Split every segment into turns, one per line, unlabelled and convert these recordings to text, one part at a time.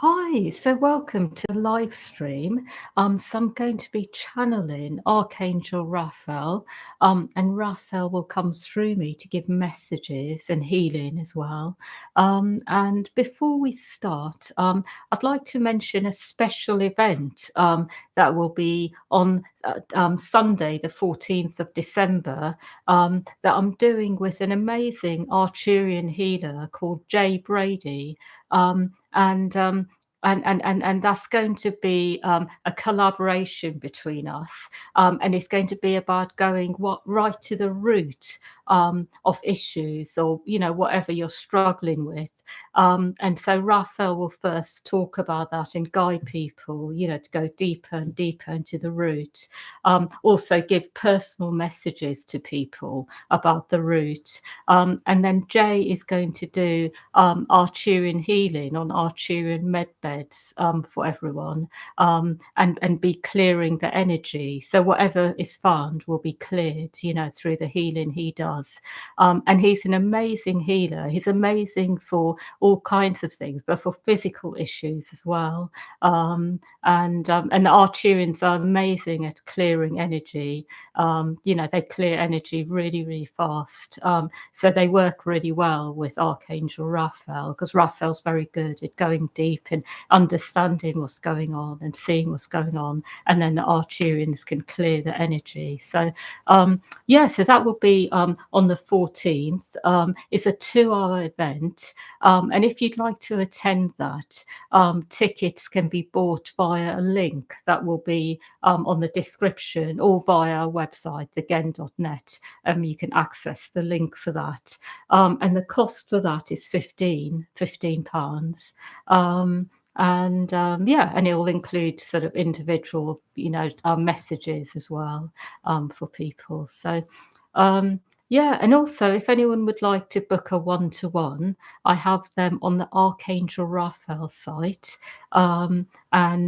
Hi, so welcome to the live stream. So I'm going to be channeling Archangel Raphael, and Raphael will come through me to give messages and healing as well. And before we start, I'd like to mention a special event that will be on Sunday, the 14th of December, that I'm doing with an amazing Archurian healer called Jay Brady. And that's going to be a collaboration between us, and it's going to be about going right to the root of issues, or whatever you're struggling with. And so Raphael will first talk about that and guide people, to go deeper and deeper into the root. Also give personal messages to people about the root. And then Jay is going to do Archurian healing on Archurian med beds for everyone, and be clearing the energy. So whatever is found will be cleared, through the healing he does. And he's an amazing healer. He's amazing for all kinds of things, but for physical issues as well. And the Archurians are amazing at clearing energy. They clear energy really, really fast. So they work really well with Archangel Raphael, because Raphael's very good at going deep and understanding what's going on and seeing what's going on. And then the Archurians can clear the energy. So that will be on the 14th. It's a 2-hour event. And if you'd like to attend that, tickets can be bought via a link that will be on the description, or via our website, again.net. You can access the link for that. And the cost for that is £15. And it will include sort of individual, messages as well, for people. And also, if anyone would like to book a one-to-one, I have them on the Archangel Raphael site, and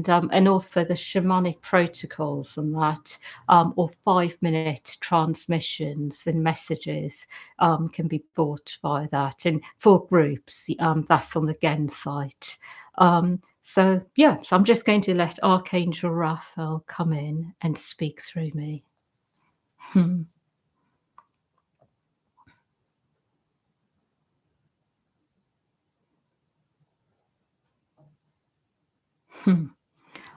also the shamanic protocols on that, or 5-minute transmissions and messages can be bought via that. And for groups, that's on the Gen site. So I'm just going to let Archangel Raphael come in and speak through me. Hmm. Hmm.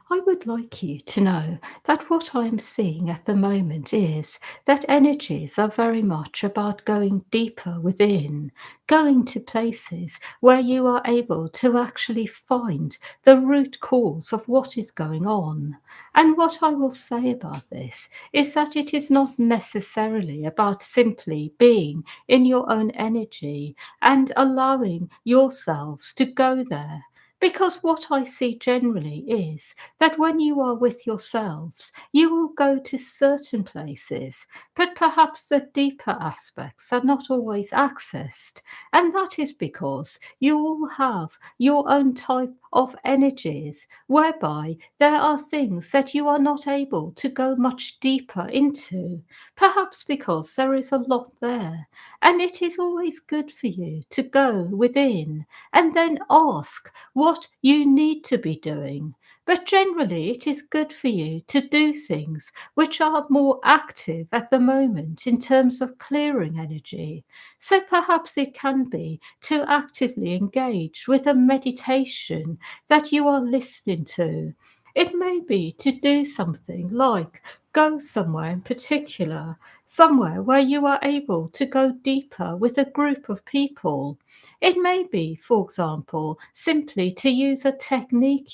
I would like you to know that what I'm seeing at the moment is that energies are very much about going deeper within, going to places where you are able to actually find the root cause of what is going on. And what I will say about this is that it is not necessarily about simply being in your own energy and allowing yourselves to go there. Because what I see generally is that when you are with yourselves, you will go to certain places, but perhaps the deeper aspects are not always accessed. And that is because you all have your own type of energies, whereby there are things that you are not able to go much deeper into, perhaps because there is a lot there. And it is always good for you to go within and then ask what you need to be doing. But generally, it is good for you to do things which are more active at the moment in terms of clearing energy. So perhaps it can be to actively engage with a meditation that you are listening to. It may be to do something like go somewhere in particular, somewhere where you are able to go deeper with a group of people. It may be, for example, simply to use a technique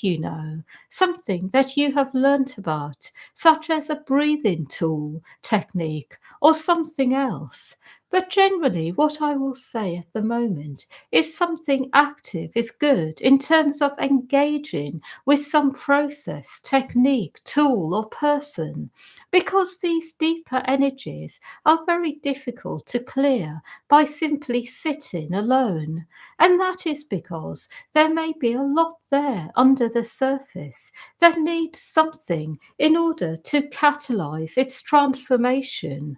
something that you have learnt about, such as a breathing tool technique or something else. But generally, what I will say at the moment is something active is good in terms of engaging with some process, technique, tool, or person, because these deeper energies are very difficult to clear by simply sitting alone. And that is because there may be a lot there under the surface that needs something in order to catalyze its transformation.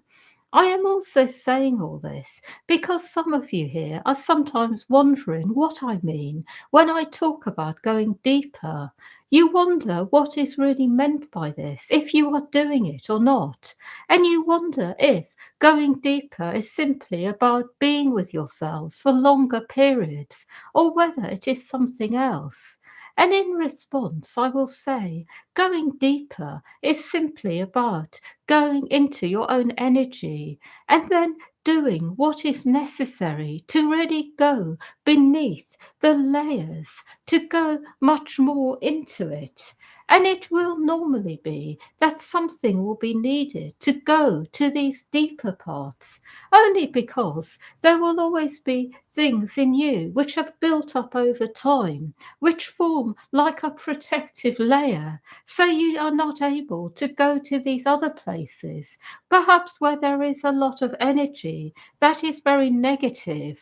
I am also saying all this because some of you here are sometimes wondering what I mean when I talk about going deeper. You wonder what is really meant by this, if you are doing it or not. And you wonder if going deeper is simply about being with yourselves for longer periods or whether it is something else. And in response, I will say going deeper is simply about going into your own energy and then doing what is necessary to really go beneath the layers, to go much more into it. And it will normally be that something will be needed to go to these deeper parts, only because there will always be things in you which have built up over time, which form like a protective layer so you are not able to go to these other places, perhaps where there is a lot of energy that is very negative.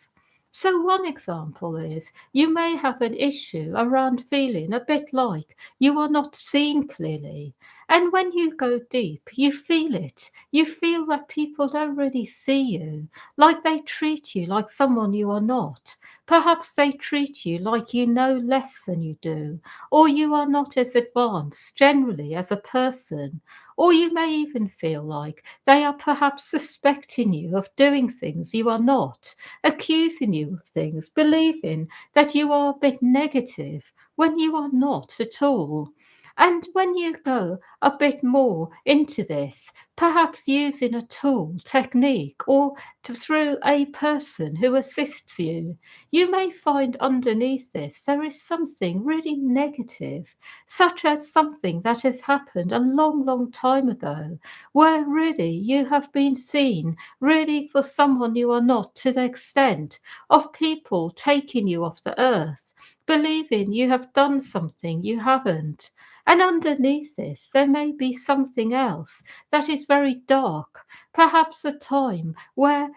So, one example is you may have an issue around feeling a bit like you are not seen clearly. And when you go deep, you feel it. You feel that people don't really see you, like they treat you like someone you are not. Perhaps they treat you like you know less than you do, or you are not as advanced generally as a person, or you may even feel like they are perhaps suspecting you of doing things you are not, accusing you of things, believing that you are a bit negative when you are not at all. And when you go a bit more into this, perhaps using a tool, technique, or through a person who assists you, you may find underneath this there is something really negative, such as something that has happened a long, long time ago, where really you have been seen really for someone you are not, to the extent of people taking you off the earth, believing you have done something you haven't. And underneath this, there may be something else that is very dark, perhaps a time where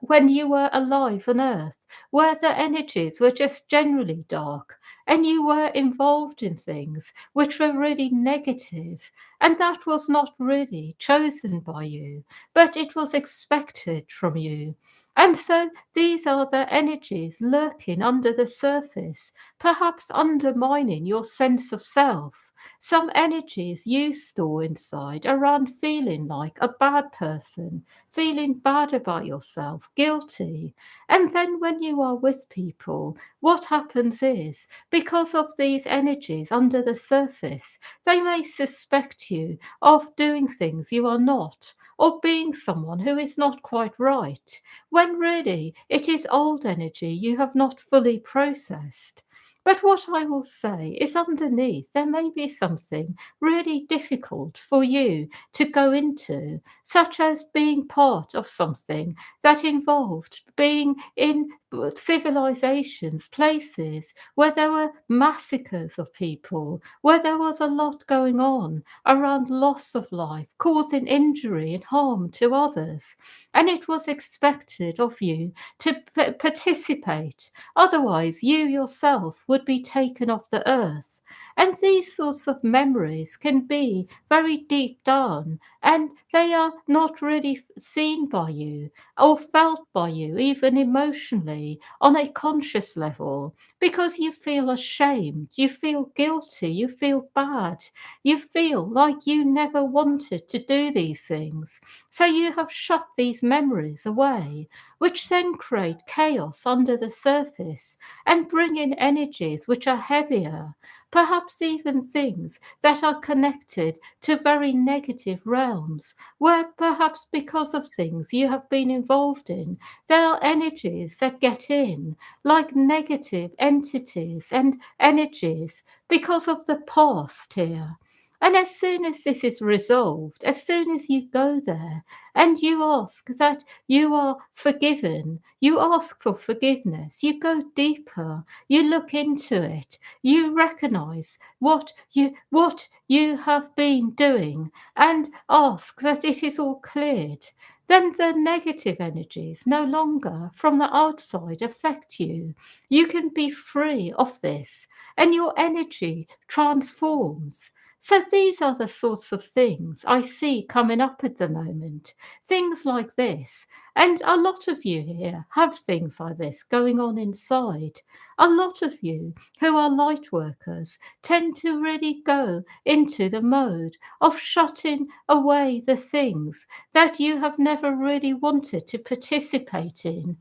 when you were alive on earth, where the energies were just generally dark and you were involved in things which were really negative, and that was not really chosen by you, but it was expected from you. And so these are the energies lurking under the surface, perhaps undermining your sense of self. Some energies you store inside around feeling like a bad person, feeling bad about yourself, guilty. And then when you are with people, what happens is, because of these energies under the surface, they may suspect you of doing things you are not, or being someone who is not quite right, when really it is old energy you have not fully processed. But what I will say is underneath there may be something really difficult for you to go into, such as being part of something that involved being in civilizations, places where there were massacres of people, where there was a lot going on around loss of life, causing injury and harm to others. And it was expected of you to participate. Otherwise, you yourself would be taken off the earth. And these sorts of memories can be very deep down, and they are not really seen by you or felt by you, even emotionally, on a conscious level, because you feel ashamed, you feel guilty, you feel bad, you feel like you never wanted to do these things. So you have shut these memories away, which then create chaos under the surface and bring in energies which are heavier, perhaps even things that are connected to very negative realms, where perhaps because of things you have been involved in, there are energies that get in, like negative entities and energies because of the past here. And as soon as this is resolved, as soon as you go there and you ask that you are forgiven, you ask for forgiveness, you go deeper, you look into it, you recognize what you have been doing and ask that it is all cleared, then the negative energies no longer from the outside affect you. You can be free of this and your energy transforms. So these are the sorts of things I see coming up at the moment. Things like this. And a lot of you here have things like this going on inside. A lot of you who are light workers tend to really go into the mode of shutting away the things that you have never really wanted to participate in,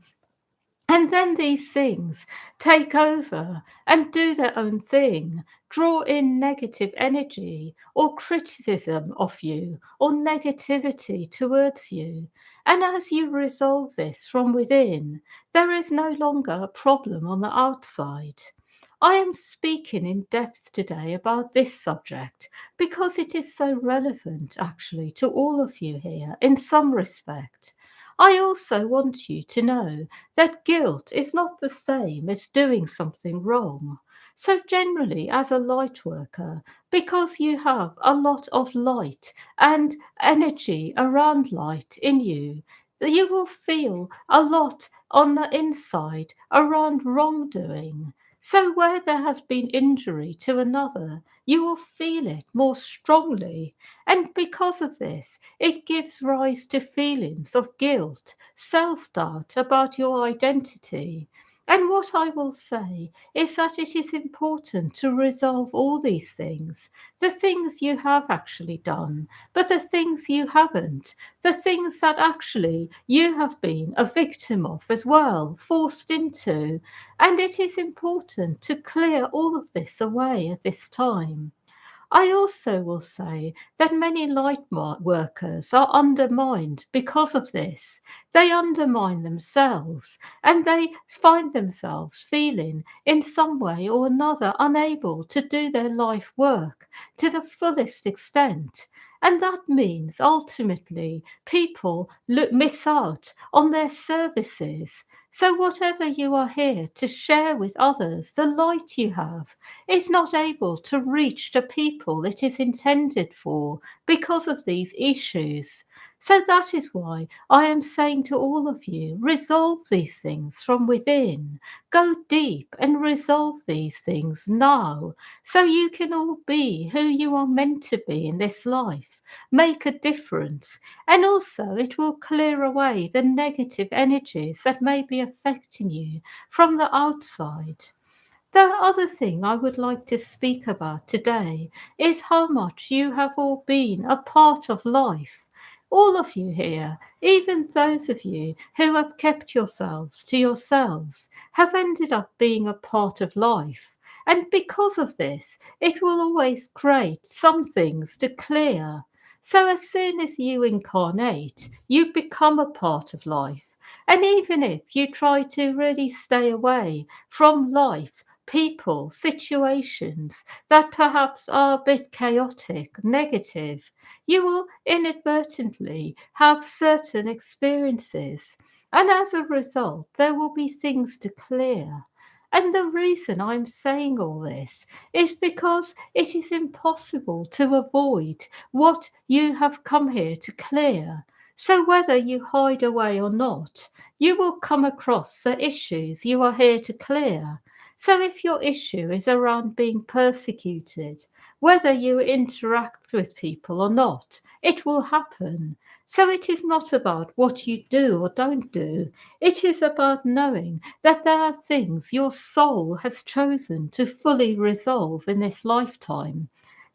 and then these things take over and do their own thing, draw in negative energy or criticism of you or negativity towards you. And as you resolve this from within, there is no longer a problem on the outside. I am speaking in depth today about this subject because it is so relevant actually to all of you here in some respect. I also want you to know that guilt is not the same as doing something wrong. So, generally, as a light worker, because you have a lot of light and energy around light in you, that you will feel a lot on the inside around wrongdoing. So, where there has been injury to another, you will feel it more strongly. And because of this, it gives rise to feelings of guilt, self doubt about your identity. And what I will say is that it is important to resolve all these things, the things you have actually done, but the things you haven't, the things that actually you have been a victim of as well, forced into. And it is important to clear all of this away at this time. I also will say that many workers are undermined because of this. They undermine themselves and they find themselves feeling in some way or another unable to do their life work to the fullest extent. And that means ultimately people miss out on their services. So, whatever you are here to share with others, the light you have, is not able to reach the people it is intended for because of these issues. So that is why I am saying to all of you, resolve these things from within. Go deep and resolve these things now so you can all be who you are meant to be in this life. Make a difference. And also, it will clear away the negative energies that may be affecting you from the outside. The other thing I would like to speak about today is how much you have all been a part of life. All of you here, even those of you who have kept yourselves to yourselves, have ended up being a part of life. And because of this, it will always create some things to clear. So as soon as you incarnate, you become a part of life. And even if you try to really stay away from life, people, situations that perhaps are a bit chaotic, negative, you will inadvertently have certain experiences. And as a result, there will be things to clear. And the reason I'm saying all this is because it is impossible to avoid what you have come here to clear. So, whether you hide away or not, you will come across the issues you are here to clear. So, if your issue is around being persecuted, whether you interact with people or not, it will happen. So, it is not about what you do or don't do, it is about knowing that there are things your soul has chosen to fully resolve in this lifetime.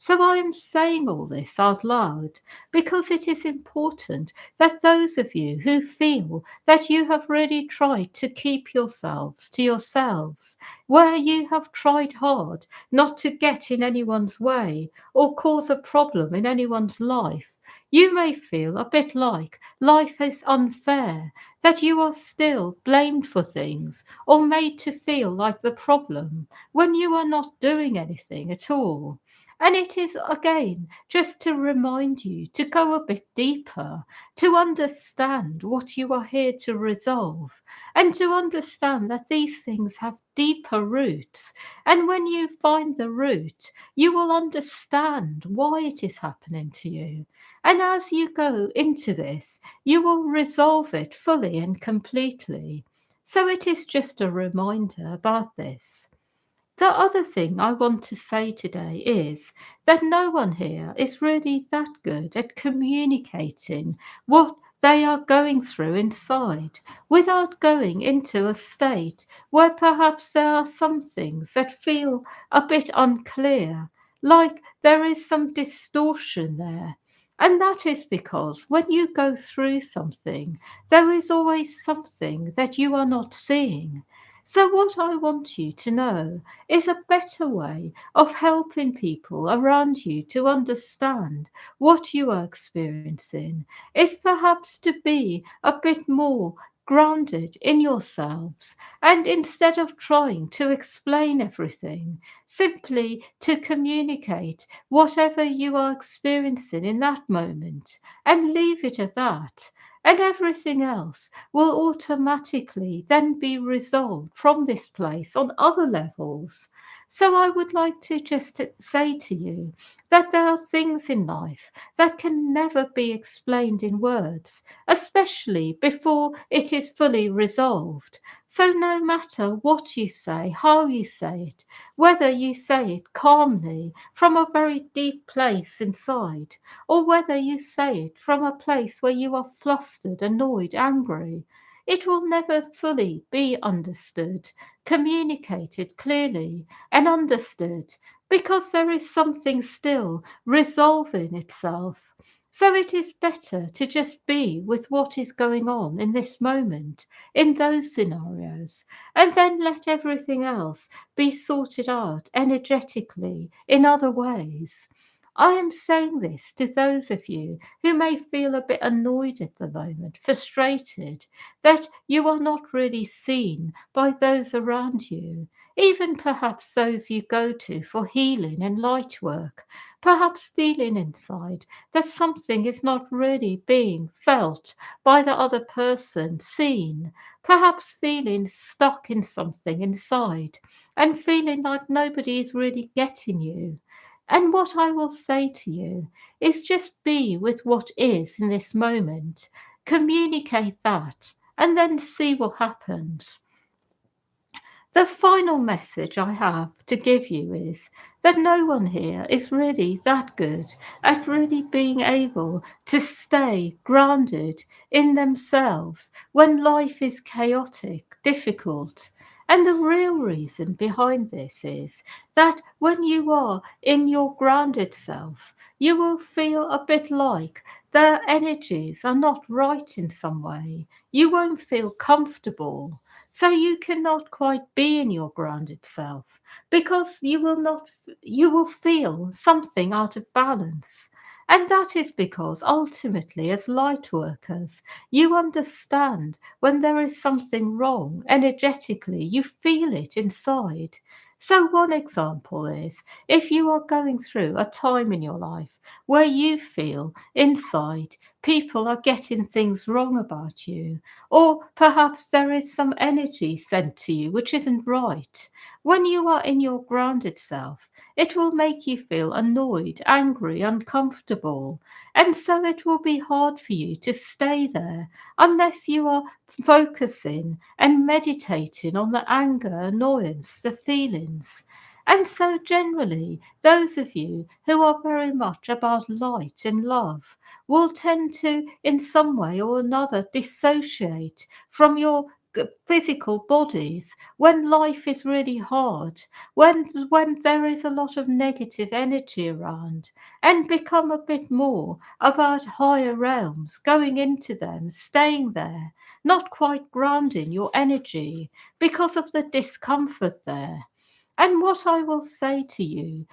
So, I am saying all this out loud because it is important that those of you who feel that you have really tried to keep yourselves to yourselves, where you have tried hard not to get in anyone's way or cause a problem in anyone's life, you may feel a bit like life is unfair, that you are still blamed for things or made to feel like the problem when you are not doing anything at all. And it is again just to remind you to go a bit deeper, to understand what you are here to resolve, and to understand that these things have deeper roots. And when you find the root, you will understand why it is happening to you. And as you go into this, you will resolve it fully and completely. So it is just a reminder about this. The other thing I want to say today is that no one here is really that good at communicating what they are going through inside without going into a state where perhaps there are some things that feel a bit unclear, like there is some distortion there. And that is because when you go through something, there is always something that you are not seeing. So, what I want you to know is a better way of helping people around you to understand what you are experiencing is perhaps to be a bit more grounded in yourselves, and instead of trying to explain everything, simply to communicate whatever you are experiencing in that moment and leave it at that. And everything else will automatically then be resolved from this place on other levels. So I would like to just say to you that there are things in life that can never be explained in words, especially before it is fully resolved. So no matter what you say, how you say it, whether you say it calmly from a very deep place inside, or whether you say it from a place where you are flustered, annoyed, angry, it will never fully be understood, communicated clearly, and understood because there is something still resolving itself. So it is better to just be with what is going on in this moment, in those scenarios, and then let everything else be sorted out energetically in other ways. I am saying this to those of you who may feel a bit annoyed at the moment, frustrated, that you are not really seen by those around you, even perhaps those you go to for healing and light work, perhaps feeling inside that something is not really being felt by the other person, seen, perhaps feeling stuck in something inside and feeling like nobody is really getting you. And what I will say to you is just be with what is in this moment, communicate that, and then see what happens. The final message I have to give you is that no one here is really that good at really being able to stay grounded in themselves when life is chaotic, difficult. And the real reason behind this is that when you are in your grounded self, you will feel a bit like the energies are not right in some way. You won't feel comfortable, so you cannot quite be in your grounded self because you will feel something out of balance. And that is because ultimately, as light workers, you understand when there is something wrong energetically, you feel it inside. So, one example is if you are going through a time in your life where you feel inside people are getting things wrong about you, or perhaps there is some energy sent to you which isn't right. When you are in your grounded self, it will make you feel annoyed, angry, uncomfortable. And so it will be hard for you to stay there unless you are focusing and meditating on the anger, annoyance, the feelings. And so, generally, those of you who are very much about light and love will tend to, in some way or another, dissociate from your physical bodies when life is really hard, when there is a lot of negative energy around, and become a bit more about higher realms, going into them, staying there, not quite grounding your energy because of the discomfort there. And what I will say to you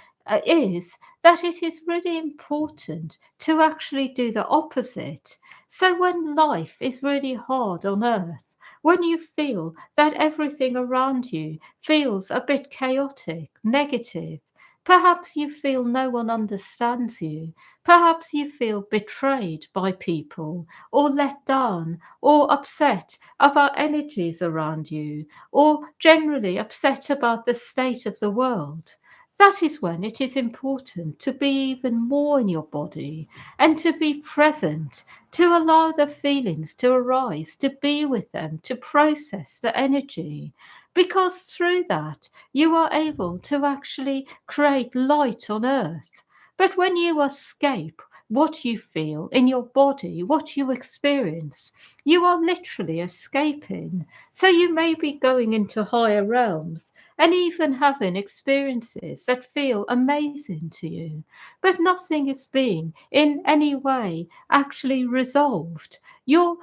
is that it is really important to actually do the opposite. So when life is really hard on earth, when you feel that everything around you feels a bit chaotic, negative, perhaps you feel no one understands you, perhaps you feel betrayed by people, or let down, or upset about energies around you, or generally upset about the state of the world. That is when it is important to be even more in your body and to be present, to allow the feelings to arise, to be with them, to process the energy. because through that you are able to actually create light on earth. But when you escape what you feel in your body, what you experience, you are literally escaping. So you may be going into higher realms and even having experiences that feel amazing to you, but nothing is being in any way actually resolved. Your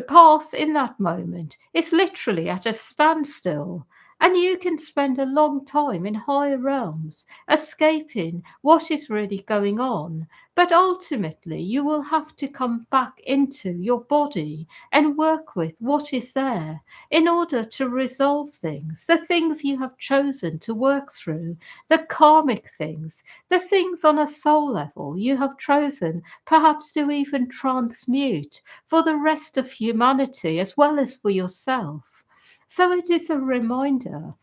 path in that moment is literally at a standstill. And you can spend a long time in higher realms, escaping what is really going on. But ultimately, you will have to come back into your body and work with what is there in order to resolve things, the things you have chosen to work through, the karmic things, the things on a soul level you have chosen perhaps to even transmute for the rest of humanity as well as for yourself. So it is a reminder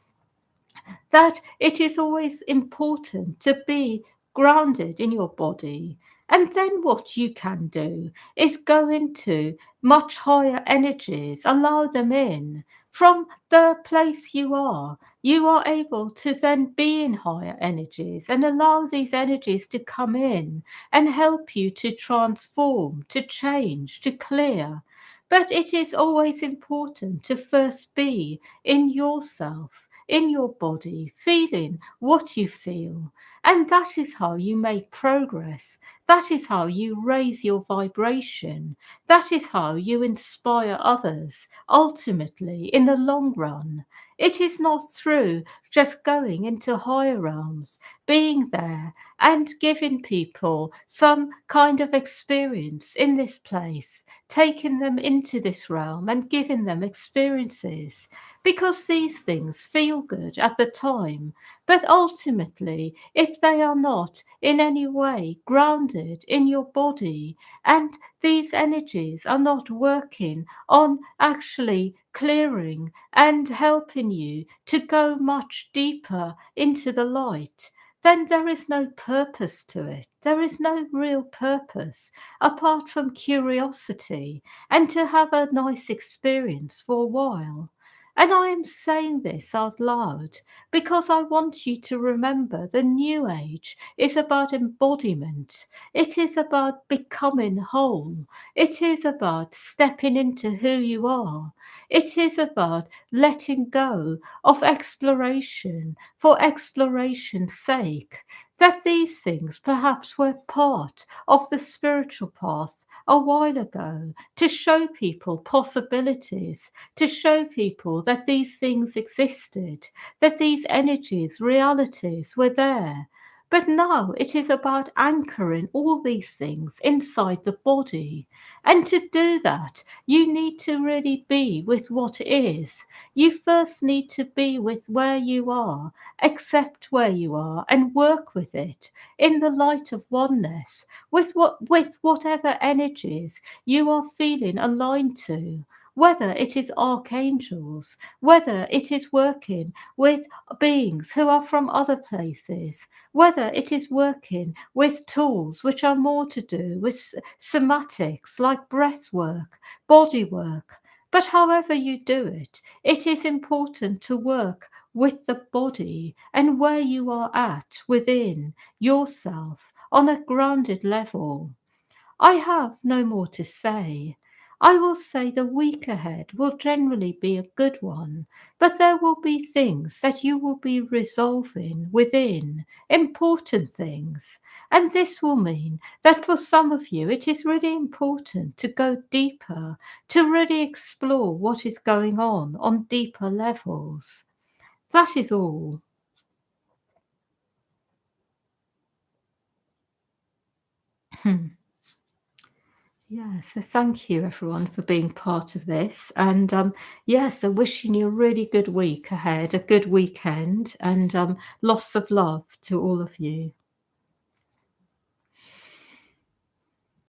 that it is always important to be grounded in your body. And then what you can do is go into much higher energies, allow them in from the place you are. You are able to then be in higher energies and allow these energies to come in and help you to transform, to change, to clear. But it is always important to first be in yourself, in your body, feeling what you feel. And that is how you make progress. That is how you raise your vibration. That is how you inspire others, ultimately, in the long run. It is not through just going into higher realms, being there and giving people some kind of experience in this place, taking them into this realm and giving them experiences, because these things feel good at the time. But ultimately, if they are not in any way grounded in your body, and these energies are not working on actually clearing and helping you to go much deeper into the light, then there is no purpose to it. There is no real purpose apart from curiosity and to have a nice experience for a while. And I am saying this out loud because I want you to remember the new age is about embodiment. It is about becoming whole. It is about stepping into who you are. It is about letting go of exploration for exploration's sake. That these things perhaps were part of the spiritual path a while ago to show people possibilities, to show people that these things existed, that these energies, realities were there. But now it is about anchoring all these things inside the body. And to do that, you need to really be with what is. You first need to be with where you are, accept where you are, and work with it in the light of oneness, with whatever energies you are feeling aligned to, whether it is archangels, whether it is working with beings who are from other places, whether it is working with tools which are more to do with somatics like breath work, body work. But however you do it, it is important to work with the body and where you are at within yourself on a grounded level. I have no more to say. I will say the week ahead will generally be a good one, but there will be things that you will be resolving within, important things. And this will mean that for some of you, it is really important to go deeper, to really explore what is going on deeper levels. That is all. Yeah, so thank you everyone for being part of this. And yes, I'm wishing you a really good week ahead, a good weekend, and lots of love to all of you.